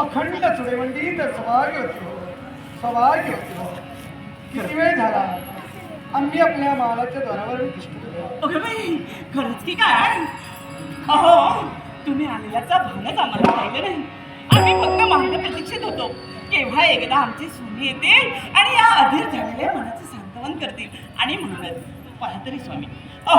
अखंड चुडेवंडी तर सौभाग्यवती हो, सौभाग्यवती हो. किती वेळ झाला आम्ही आपल्या मालाच्या द्वारावर दिसतो. अगं बाई, खरंच की काय? अहो, तुम्ही आलेल्याचा भानच आम्हाला राहिलं नाही. आम्ही फक्त मार्ग प्रतीक्षेत होतो, केव्हा एकदा आमचे सोने येतील आणि या अधीर झालेल्या मनाचे सांत्वन करतील आणि म्हणाल, पहा तरी स्वामी,